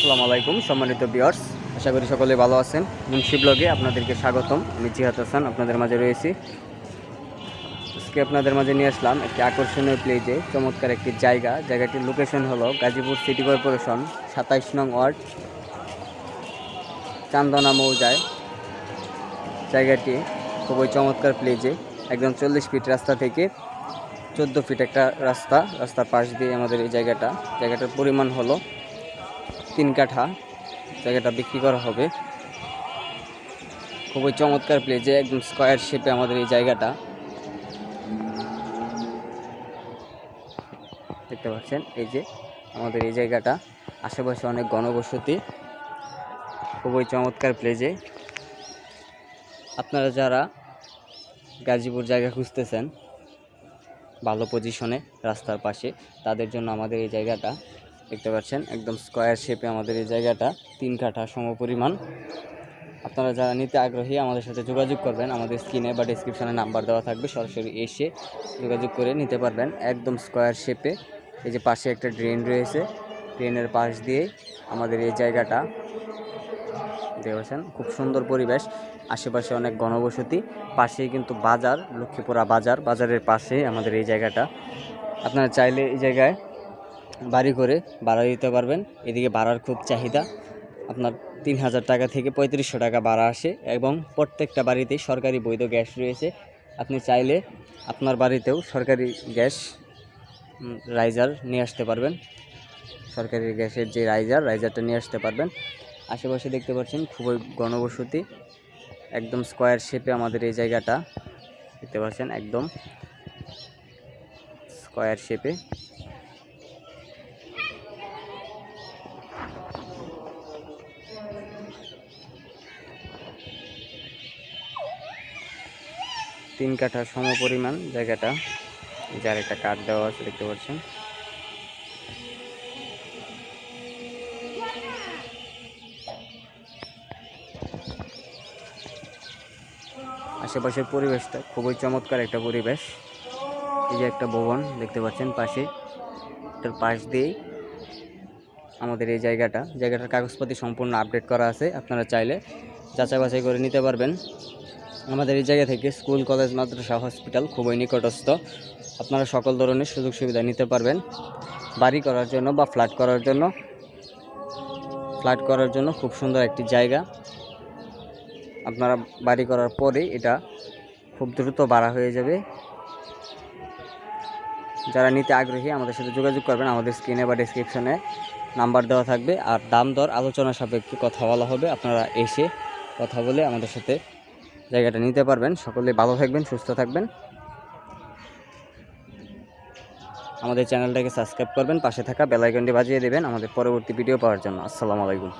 আসসালামু আলাইকুম সম্মানিত ভিউয়ার্স, আশা করি সকলে ভালো আছেন। মুন্সি ব্লগে আপনাদেরকে স্বাগতম। আমি জিহাদ হাসান আপনাদের মাঝে রয়েছি। আজকে আপনাদের মাঝে নিয়ে আসলাম একটি আকর্ষণীয় প্লেজে চমৎকার একটি জায়গাটির লোকেশন হলো গাজীপুর সিটি কর্পোরেশন 27 নং ওয়ার্ড চান্দনা মৌজায়। জায়গাটি খুবই চমৎকার প্লেজে, একদম 40 ফিট রাস্তা থেকে 14 ফিট একটা রাস্তার পাশ দিয়ে আমাদের এই জায়গাটার পরিমাণ হলো 3 কাঠা। জায়গাটা বিক্রি করা হবে। খুবই চমৎকার প্লেজে, একদম স্কয়ার শেপে আমাদের এই জায়গাটা দেখতে পাচ্ছেন। এই যে আমাদের এই জায়গাটা, আশেপাশে অনেক ঘনবসতি, খুবই চমৎকার প্লেজে। আপনারা যারা গাজীপুর জায়গা খুঁজতেছেন ভালো পজিশনে রাস্তার পাশে, তাদের জন্য আমাদের এই জায়গাটা দেখতে পাচ্ছেন। একদম স্কয়ার শেপে আমাদের এই জায়গাটা 3 কাঠা সমপরিমাণ। আপনারা যারা নিতে আগ্রহী আমাদের সাথে যোগাযোগ করবেন। আমাদের স্ক্রিনে বা ডেসক্রিপশনে নাম্বার দেওয়া থাকবে, সরাসরি এসে যোগাযোগ করে নিতে পারবেন। একদম স্কয়ার শেপে। এই যে পাশে একটা ড্রেন রয়েছে, ড্রেনের পাশ দিয়ে আমাদের এই জায়গাটা দেখেছেন। খুব সুন্দর পরিবেশ, আশেপাশে অনেক ঘনবসতি, পাশেই কিন্তু বাজার, লক্ষ্মীপুরা বাজারের পাশেই আমাদের এই জায়গাটা। আপনারা চাইলে এই জায়গায় বাড়ি করে ভাড়া দিতে পারবেন। এদিকে ভাড়ার খুব চাহিদা। আপনার 3000 টাকা থেকে 3500 টাকা ভাড়া আসে এবং প্রত্যেকটা বাড়িতেই সরকারি বৈধ গ্যাস রয়েছে। আপনি চাইলে আপনার বাড়িতেও সরকারি গ্যাস রাইজার নিয়ে আসতে পারবেন। সরকারি গ্যাসের যে রাইজারটা নিয়ে আসতে পারবেন। আশেপাশে দেখতে পাচ্ছেন খুবই ঘনবসতি, একদম স্কয়ার শেপে আমাদের এই জায়গাটা দেখতে পাচ্ছেন, একদম স্কয়ার শেপে। তিন কাঠা সমপরিমাণ জায়গাটা, যার একটা কাঠ দেওয়া আছে দেখতে পাচ্ছেন। আশেপাশের পরিবেশটা খুবই চমৎকার একটা পরিবেশ। এই যে একটা ভবন দেখতে পাচ্ছেন পাশে, এটার পাশ দিয়েই আমাদের এই জায়গাটার কাগজপত্র সম্পূর্ণ আপডেট করা আছে। আপনারা চাইলে যাচাই বাছাই করে নিতে পারবেন। আমাদের এই জায়গা থেকে স্কুল, কলেজ, মাদ্রাসা, হসপিটাল খুবই নিকটস্থ। আপনারা সকল ধরনের সুযোগ সুবিধা নিতে পারবেন। বাড়ি করার জন্য বা ফ্ল্যাট করার জন্য খুব সুন্দর একটি জায়গা। আপনারা বাড়ি করার পরে এটা খুব দ্রুত ভাড়া হয়ে যাবে। যারা নিতে আগ্রহী আমাদের সাথে যোগাযোগ করবেন। আমাদের স্ক্রিনে বা ডেসক্রিপশনে নাম্বার দেওয়া থাকবে, আর দাম দর আলোচনা সাপেক্ষে কথা বলা হবে। আপনারা এসে কথা বলে আমাদের সাথে জায়গাটা নিতে পারবেন। সকলে ভালো থাকবেন, সুস্থ থাকবেন। আমাদের চ্যানেলটাকে সাবস্ক্রাইব করবেন, পাশে থাকা বেল আইকনটি বাজিয়ে দেবেন আমাদের পরবর্তী ভিডিও পাওয়ার জন্য। আসসালামু আলাইকুম।